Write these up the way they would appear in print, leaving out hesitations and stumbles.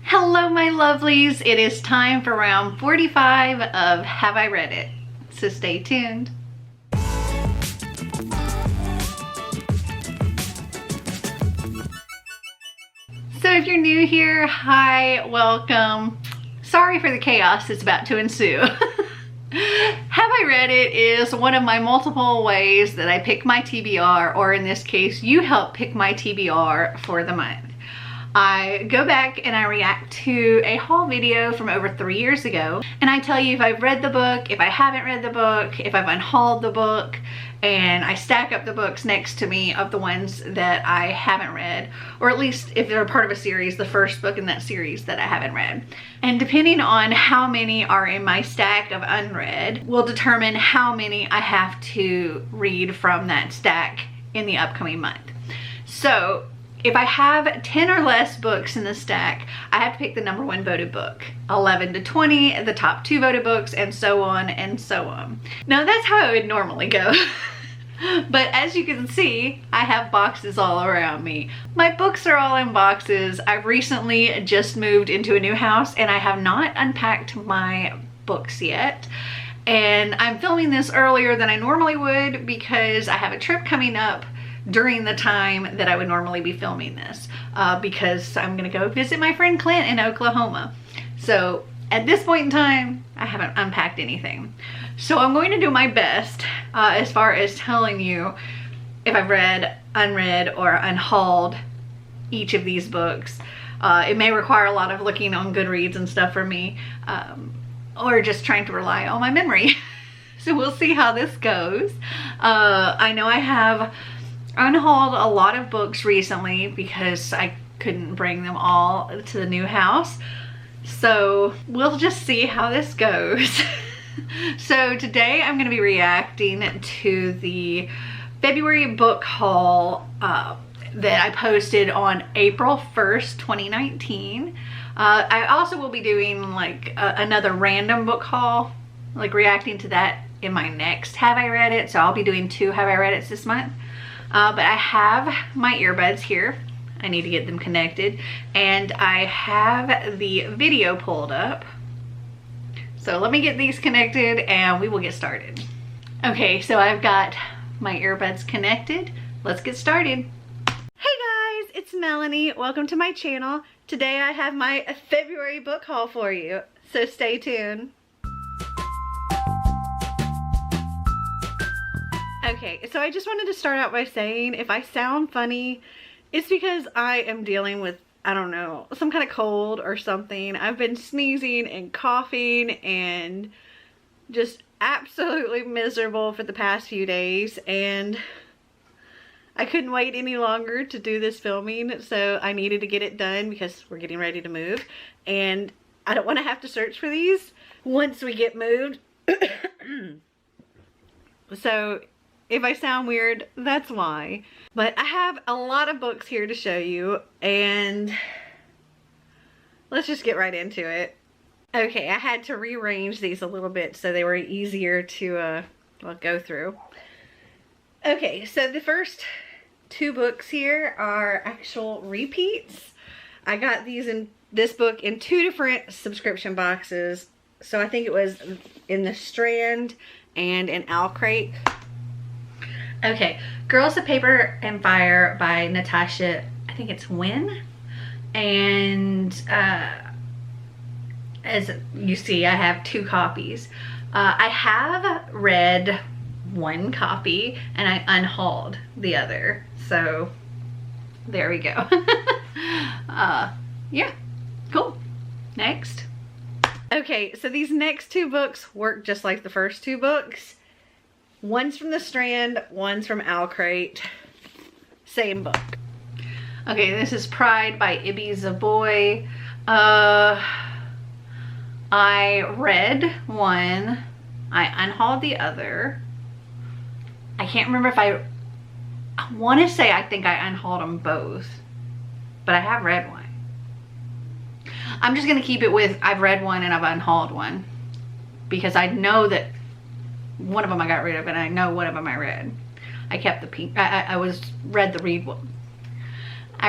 Hello my lovelies, it is time for round 45 of Have I Read It? So stay tuned. So if you're new here, hi, welcome. Sorry for the chaos that's about to ensue. Have I Read It is one of my multiple ways that I pick my TBR, or in this case, you help pick my TBR for the month. I go back and I react to a haul video from over 3 years ago, and I tell you if I've read the book, if I haven't read the book, if I've unhauled the book, and I stack up the books next to me of the ones that I haven't read, or at least if they're part of a series, the first book in that series that I haven't read. And depending on how many are in my stack of unread will determine how many I have to read from that stack in the upcoming month. So if I have 10 or less books in the stack, I have to pick the number one voted book. 11 to 20, the top 2 voted books, and so on and so on. Now that's how it would normally go. But as you can see, I have boxes all around me. My books are all in boxes. I've recently just moved into a new house and I have not unpacked my books yet. And I'm filming this earlier than I normally would because I have a trip coming up during the time that I would normally be filming this because I'm gonna go visit my friend Clint in Oklahoma. So at this point in time, I haven't unpacked anything. So I'm going to do my best as far as telling you if I've read, unread, or unhauled each of these books. It may require a lot of looking on Goodreads and stuff for me, or just trying to rely on my memory. So we'll see how this goes. I know I have unhauled a lot of books recently because I couldn't bring them all to the new house. So we'll just see how this goes. So today I'm going to be reacting to the February book haul that I posted on April 1st, 2019. I also will be doing like another random book haul, like reacting to that in my next Have I Read It. So I'll be doing 2 Have I Read It's this month. But I have my earbuds here. I need to get them connected. And I have the video pulled up. So let me get these connected and we will get started. Okay, so I've got my earbuds connected. Let's get started. Hey guys, it's Melanie. Welcome to my channel. Today I have my February book haul for you. So stay tuned. Okay, so I just wanted to start out by saying if I sound funny, it's because I am dealing with, I don't know, some kind of cold or something. I've been sneezing and coughing and just absolutely miserable for the past few days, and I couldn't wait any longer to do this filming, so I needed to get it done because we're getting ready to move, and I don't want to have to search for these once we get moved. So if I sound weird, that's why. But I have a lot of books here to show you, and let's just get right into it. Okay, I had to rearrange these a little bit so they were easier to well, go through. Okay, so the first 2 books here are actual repeats. I got this book in 2 different subscription boxes. So I think it was in the Strand and in Owl Crate. Okay, Girls of Paper and Fire by Natasha, I think it's Wynn. And as you see, I have 2 copies. I have read 1 copy and I unhauled the other. So there we go. Yeah, cool. Next. Okay, so these next 2 books work just like the first 2 books. One's from the Strand, one's from Owl Crate. Same book. Okay, this is Pride by Ibi Zoboi. I read 1. I unhauled the other. I can't remember if I want to say I think I unhauled them both. But I have read 1. I'm just going to keep it with I've read 1 and I've unhauled 1. Because I know that one of them I got rid of, and I know one of them I read. I kept the pink. I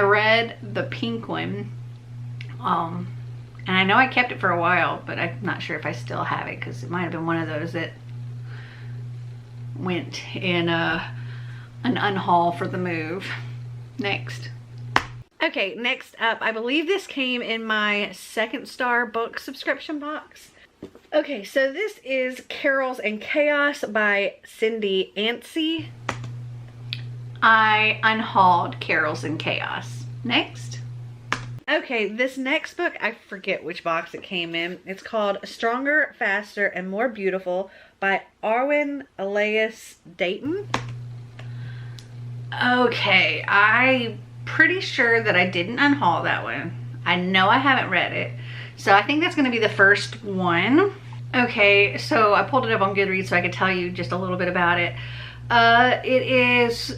read the pink one And I know I kept it for a while, but I'm not sure if I still have it because it might have been one of those that went in an unhaul for the move. Next. Okay, next up, I believe this came in my Second Star book subscription box. Okay, so this is Carols and Chaos by Cindy Anstey. I unhauled Carols and Chaos. Next. Okay, this next book, I forget which box it came in. It's called Stronger, Faster, and More Beautiful by Arwen Elias Dayton. Okay, I'm pretty sure that I didn't unhaul that one. I know I haven't read it. So I think that's going to be the first one. Okay, so I pulled it up on Goodreads so I could tell you just a little bit about it. It is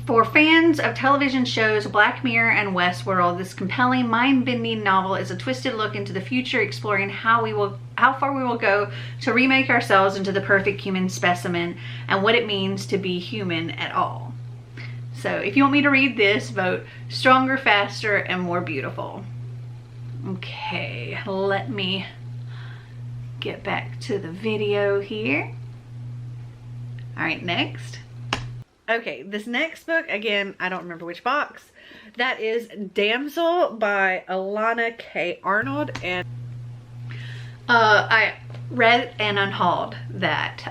for fans of television shows Black Mirror and Westworld. This compelling, mind-bending novel is a twisted look into the future, exploring how far we will go to remake ourselves into the perfect human specimen and what it means to be human at all. So if you want me to read this, vote Stronger, Faster, and More Beautiful. Okay, let me get back to the video here. All right, next. Okay, this next book, again, I don't remember which box. That is Damsel by Alana K. Arnold. And I read and unhauled that.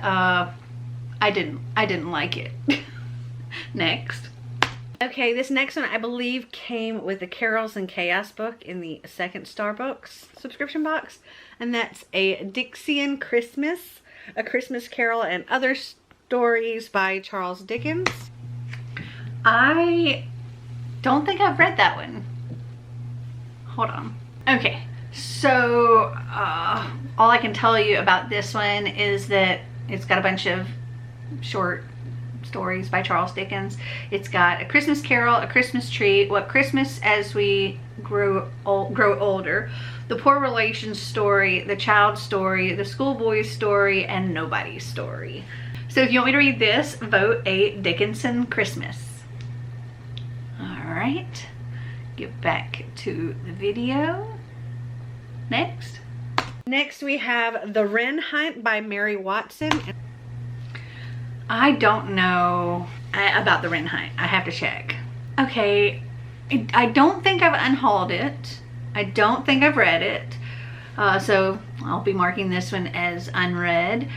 I didn't like it. Next. Okay, this next one I believe came with the Carols and Chaos book in the Second Star Books subscription box. And that's A Dickens Christmas, A Christmas Carol and Other Stories by Charles Dickens. I don't think I've read that one. Hold on. Okay, so all I can tell you about this one is that it's got a bunch of short stories by Charles Dickens. It's got A Christmas Carol, A Christmas Tree, What Christmas as We Grow Older, The Poor Relations Story, The Child's Story, The Schoolboy's Story, and Nobody's Story. So if you want me to read this, vote A Dickinson Christmas. All right, get back to the video. Next. Next we have The Wren Hunt by Mary Watson. I don't know about The Wren Hunt. I have to check. Okay, I don't think I've unhauled it. I don't think I've read it. So I'll be marking this one as unread.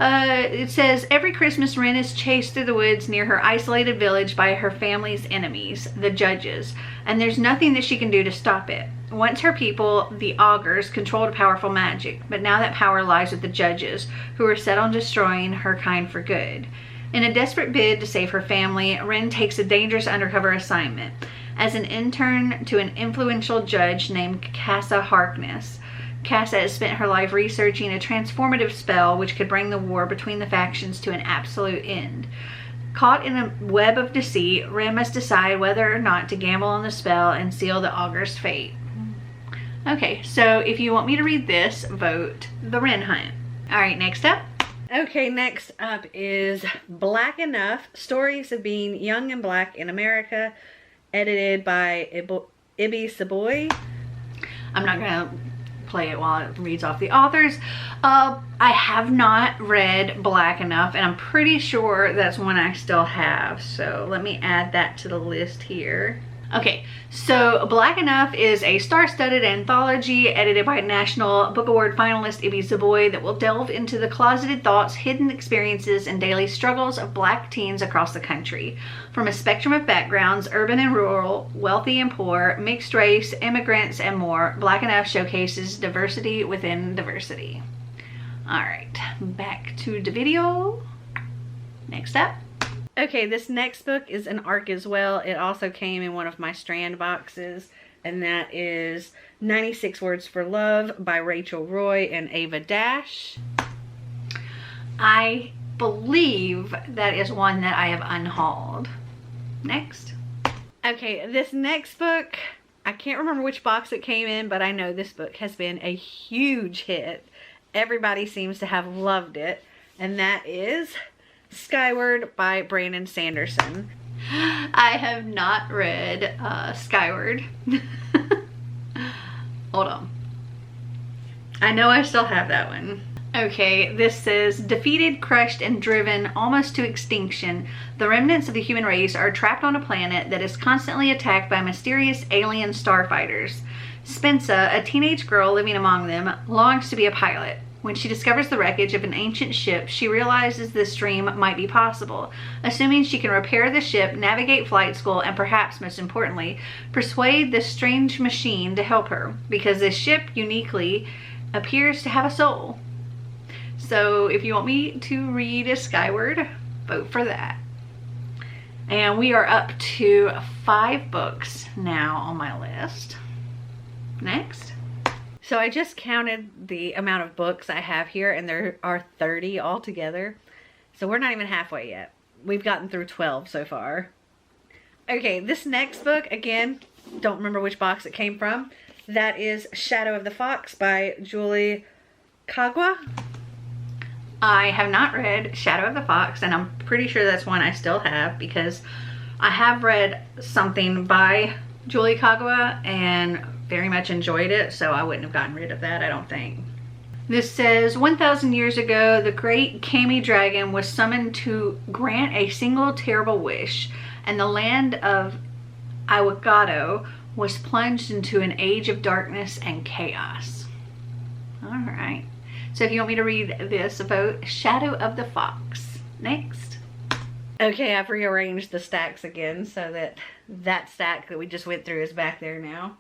It says, every Christmas Wren is chased through the woods near her isolated village by her family's enemies, the judges, and there's nothing that she can do to stop it. Once her people, the augurs, controlled powerful magic, but now that power lies with the judges, who are set on destroying her kind for good. In a desperate bid to save her family, Wren takes a dangerous undercover assignment as an intern to an influential judge named Casa Harkness. Casa has spent her life researching a transformative spell which could bring the war between the factions to an absolute end. Caught in a web of deceit, Wren must decide whether or not to gamble on the spell and seal the augur's fate. Okay, so if you want me to read this, vote The Wren Hunt. All right, next up. Okay, next up is Black Enough, Stories of Being Young and Black in America, edited by Ibi Saboy. I'm not gonna play it while it reads off the authors. I have not read Black Enough, and I'm pretty sure that's one I still have. So let me add that to the list here. Okay, so Black Enough is a star-studded anthology edited by National Book Award finalist Ibi Zoboi that will delve into the closeted thoughts, hidden experiences, and daily struggles of Black teens across the country. From a spectrum of backgrounds, urban and rural, wealthy and poor, mixed race, immigrants, and more, Black Enough showcases diversity within diversity. All right, back to the video. Next up. Okay, this next book is an ARC as well. It also came in one of my Strand boxes, and that is 96 Words for Love by Rachel Roy and Ava Dash. I believe that is one that I have unhauled. Next. Okay, this next book, I can't remember which box it came in, but I know this book has been a huge hit. Everybody seems to have loved it, and that is Skyward by Brandon Sanderson. I have not read Skyward. Hold on. I know I still have that one. Okay, this says, defeated, crushed, and driven almost to extinction, the remnants of the human race are trapped on a planet that is constantly attacked by mysterious alien starfighters. Spensa, a teenage girl living among them, longs to be a pilot. When she discovers the wreckage of an ancient ship, she realizes this dream might be possible, assuming she can repair the ship, navigate flight school, and perhaps, most importantly, persuade this strange machine to help her, because this ship uniquely appears to have a soul. So if you want me to read Skyward, vote for that. And we are up to 5 books now on my list. Next. So I just counted the amount of books I have here, and there are 30 altogether. So we're not even halfway yet. We've gotten through 12 so far. Okay, this next book, again, don't remember which box it came from. That is Shadow of the Fox by Julie Kagwa. I have not read Shadow of the Fox, and I'm pretty sure that's one I still have, because I have read something by Julie Kagwa and very much enjoyed it, so I wouldn't have gotten rid of that, I don't think. This says, 1,000 years ago, the great Kami dragon was summoned to grant a single terrible wish, and the land of Iwagado was plunged into an age of darkness and chaos. All right. So if you want me to read this, vote Shadow of the Fox. Next. Okay, I've rearranged the stacks again so that that stack that we just went through is back there now.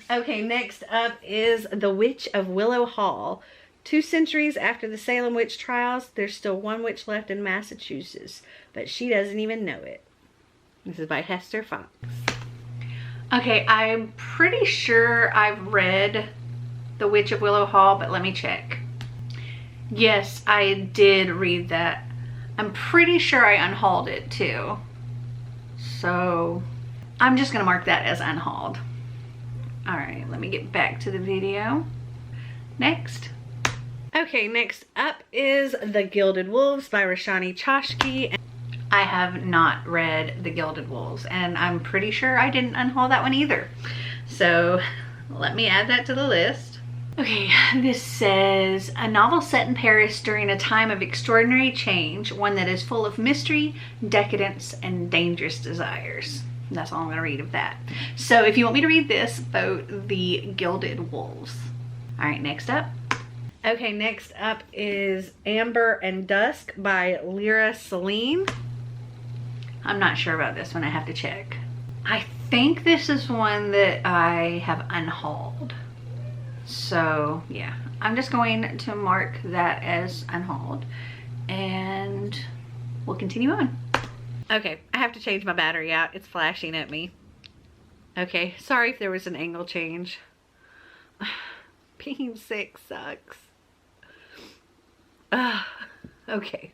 Okay, next up is The Witch of Willow Hall. 2 centuries after the Salem witch trials, there's still one witch left in Massachusetts, but she doesn't even know it. This is by Hester Fox. Okay, I'm pretty sure I've read The Witch of Willow Hall, but let me check. Yes, I did read that. I'm pretty sure I unhauled it too. So I'm just gonna mark that as unhauled. All right, let me get back to the video. Next. Okay, next up is The Gilded Wolves by Roshani Chokshi. I have not read The Gilded Wolves, and I'm pretty sure I didn't unhaul that one either. So let me add that to the list. Okay, this says, a novel set in Paris during a time of extraordinary change, one that is full of mystery, decadence, and dangerous desires. That's all I'm gonna read of that. So if you want me to read this, vote The Gilded Wolves. All right, next up. Okay, next up is Amber and Dusk by Lyra Celine. I'm not sure about this one, I have to check. I think this is one that I have unhauled. So yeah, I'm just going to mark that as unhauled, and we'll continue on. Okay, I have to change my battery out. It's flashing at me. Okay, sorry if there was an angle change. Being sick sucks. Okay.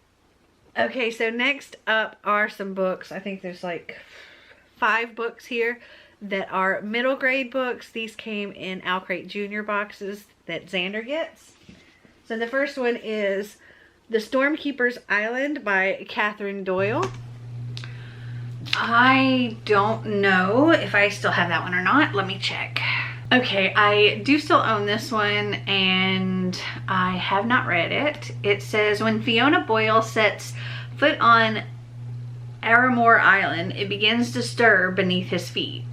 Okay, so next up are some books. I think there's like 5 books here that are middle grade books. These came in Owl Crate Junior boxes that Xander gets. So the first one is The Stormkeeper's Island by Catherine Doyle. I don't know if I still have that one or not. Let me check. Okay, I do still own this one, and I have not read it. It says, when Fiona Boyle sets foot on Aramore Island, it begins to stir beneath his feet.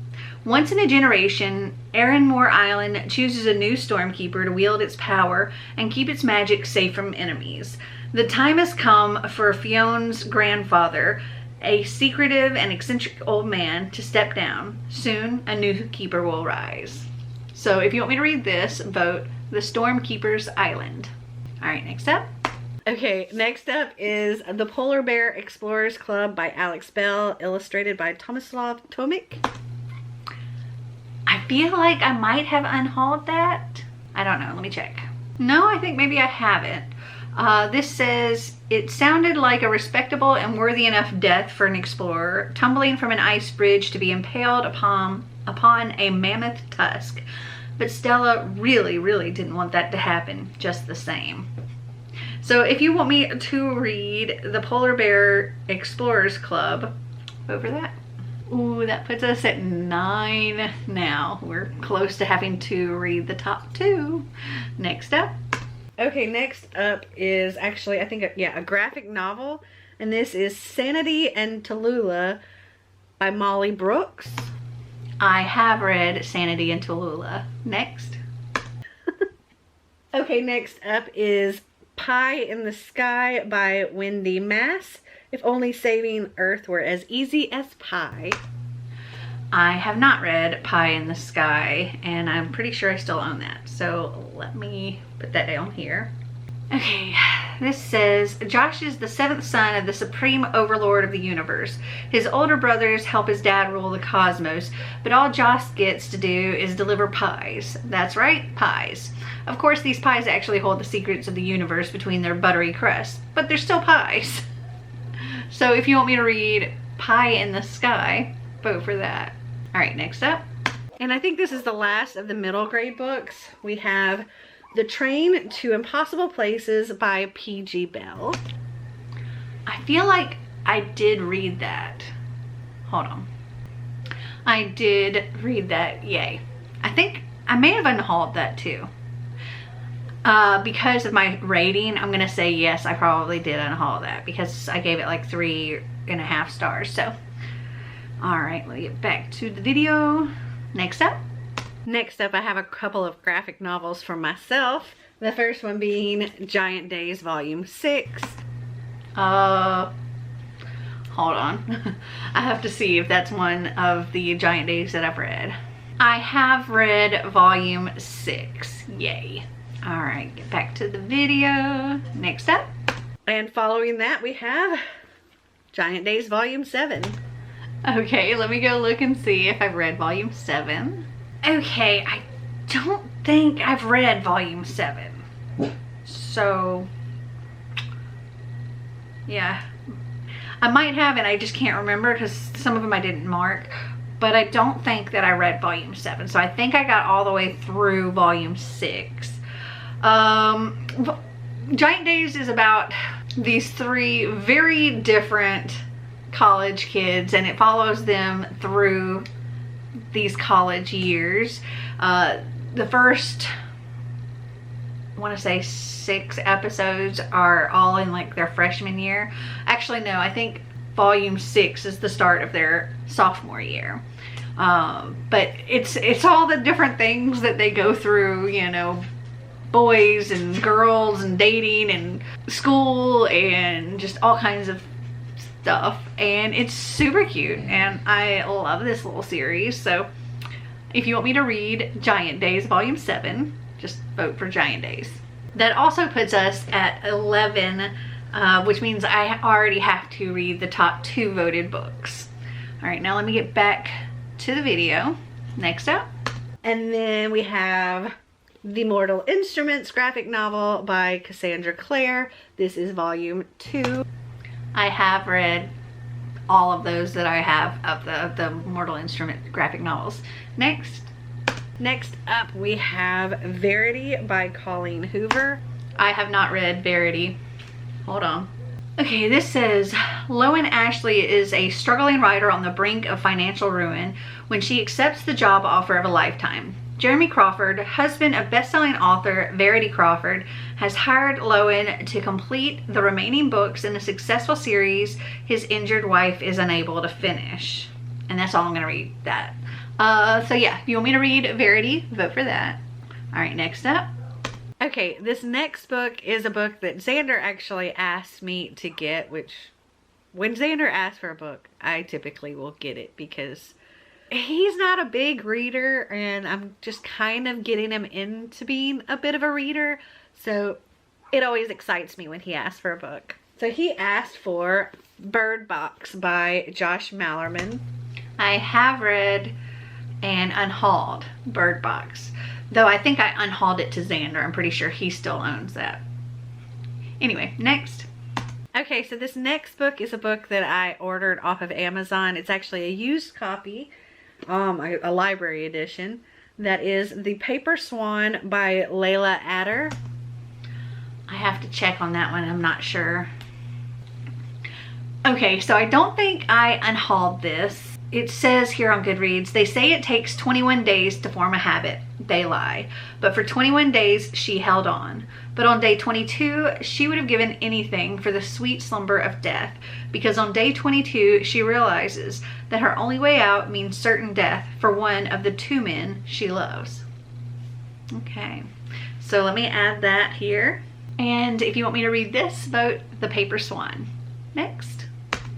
Once in a generation, Aranmore Island chooses a new stormkeeper to wield its power and keep its magic safe from enemies. The time has come for Fiona's grandfather, a secretive and eccentric old man, to step down. Soon, a new keeper will rise. So if you want me to read this, vote The Stormkeeper's Island. All right, next up. Okay, next up is The Polar Bear Explorers Club by Alex Bell, illustrated by Tomislav Tomic. I feel like I might have unhauled that. I don't know, let me check. No, I think maybe I haven't. This says, it sounded like a respectable and worthy enough death for an explorer, tumbling from an ice bridge to be impaled upon a mammoth tusk. But Stella really didn't want that to happen just the same. So if you want me to read The Polar Bear Explorers Club, vote for that. Ooh, that puts us at 9 now. We're close to having to read the top 2. Next up. Okay, next up is actually, I think, a graphic novel. And this is Sanity and Tallulah by Molly Brooks. I have read Sanity and Tallulah. Next. Okay, next up is Pie in the Sky by Wendy Mass. If only saving Earth were as easy as pie. I have not read Pie in the Sky, and I'm pretty sure I still own that. So let me put that down here. Okay, this says, Josh is the 7th son of the supreme overlord of the universe. His older brothers help his dad rule the cosmos, but all Josh gets to do is deliver pies. That's right, pies. Of course, these pies actually hold the secrets of the universe between their buttery crusts, but they're still pies. So if you want me to read Pie in the Sky, vote for that. All right, next up. And I think this is the last of the middle grade books. We have The Train to Impossible Places by P.G. Bell. I feel like I did read that. Hold on. I did read that, yay. I think I may have unhauled that too. Because of my rating, I'm gonna say yes, I probably did unhaul that because I gave it like 3.5 stars. So, all right, let me get back to the video. Next up. Next up, I have a couple of graphic novels for myself. The first one being Giant Days Volume 6. Hold on. I have to see if that's one of the Giant Days that I've read. I have read Volume 6. Yay. All right, get back to the video. Next up. And following that, we have Giant Days Volume 7. Okay, let me go look and see if I've read Volume 7. Okay, I don't think I've read Volume 7. So, yeah. I might have, and I just can't remember because some of them I didn't mark. But I don't think that I read Volume 7. So I think I got all the way through Volume 6. Giant Days is about these 3 very different college kids, and it follows them through these college years. The first, I want to say 6 episodes are all in like their freshman year. Actually, no, I think Volume 6 is the start of their sophomore year. But it's all the different things that they go through, you know, boys and girls and dating and school and just all kinds of stuff. And it's super cute and I love this little series. So if you want me to read Giant Days Volume 7, just vote for Giant Days. That also puts us at 11, which means I already have to read the top 2 voted books. All right, now let me get back to the video. Next up. And then we have The Mortal Instruments graphic novel by Cassandra Clare. This is Volume 2. I have read all of those that I have of the Mortal Instrument graphic novels. Next up we have Verity by Colleen Hoover. I have not read Verity. Hold on. Okay, this says, Loan Ashley is a struggling writer on the brink of financial ruin when she accepts the job offer of a lifetime. Jeremy Crawford, husband of best-selling author Verity Crawford, has hired Loan to complete the remaining books in the successful series his injured wife is unable to finish. And that's all I'm going to read that. So yeah, if you want me to read Verity, vote for that. All right, next up. Okay, this next book is a book that Xander actually asked me to get, which when Xander asks for a book, I typically will get it because he's not a big reader and I'm just kind of getting him into being a bit of a reader. So it always excites me when he asks for a book. So he asked for Bird Box by Josh Malerman. I have read and unhauled Bird Box. Though I think I unhauled it to Xander. I'm pretty sure he still owns that. Anyway, next. Okay, so this next book is a book that I ordered off of Amazon. It's actually a used copy, a library edition. That is The Paper Swan by Layla Adder. I have to check on that one. I'm not sure. Okay, so I don't think I unhauled this. it says here on Goodreads, they say it takes 21 days to form a habit. They lie. But for 21 days, she held on. But on day 22, she would have given anything for the sweet slumber of death, because on day 22, she realizes that her only way out means certain death for one of the two men she loves. Okay, so let me add that here. And if you want me to read this, vote the Paper Swan. Next.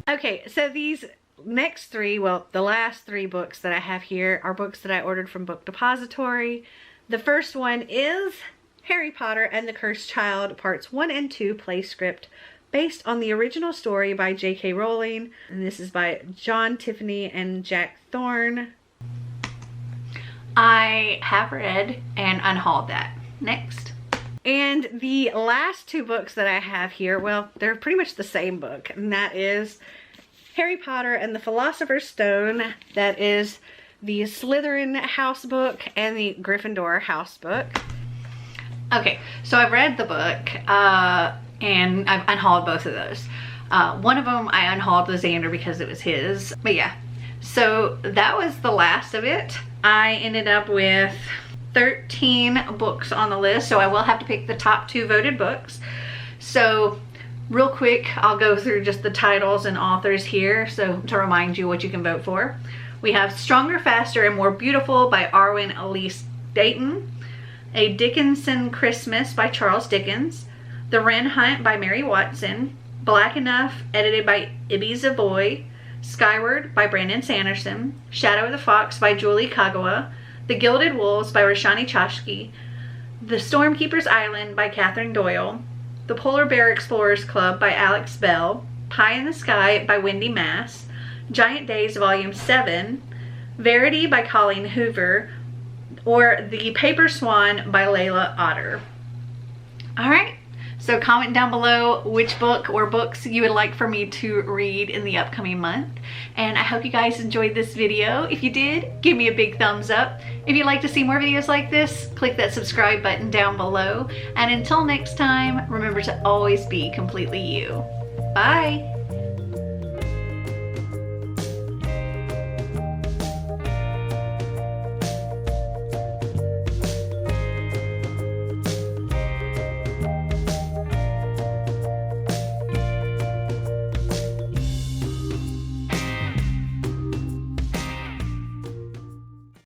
Okay, so these next three, well, the last three books that I have here are books that I ordered from Book Depository. The first one is Harry Potter and the Cursed Child, Parts 1 and 2, play script, based on the original story by J.K. Rowling. And this is by John Tiffany and Jack Thorne. I have read and unhauled that. Next. And the last two books that I have here, well, they're pretty much the same book, and that is Harry Potter and the Philosopher's Stone. That is the Slytherin house book and the Gryffindor house book. Okay, so I've read the book and I've unhauled both of those. One of them I unhauled the Xander because it was his, but yeah. So that was the last of it. I ended up with 13 books on the list, so I will have to pick the top 2 voted books. So real quick, I'll go through just the titles and authors here, so to remind you what you can vote for. We have Stronger, Faster, and More Beautiful by Arwen Elise Dayton. A Dickinson Christmas by Charles Dickens. The Wren Hunt by Mary Watson. Black Enough, edited by Ibi Zavoy. Skyward by Brandon Sanderson. Shadow of the Fox by Julie Kagawa. The Gilded Wolves by Roshani Chashki. The Stormkeeper's Island by Catherine Doyle. The Polar Bear Explorers Club by Alex Bell. Pie in the Sky by Wendy Mass. Giant Days Volume 7. Verity by Colleen Hoover. Or The Paper Swan by Layla Otter. Alright, so comment down below which book or books you would like for me to read in the upcoming month. And I hope you guys enjoyed this video. If you did, give me a big thumbs up. If you'd like to see more videos like this, click that subscribe button down below. And until next time, remember to always be completely you. Bye!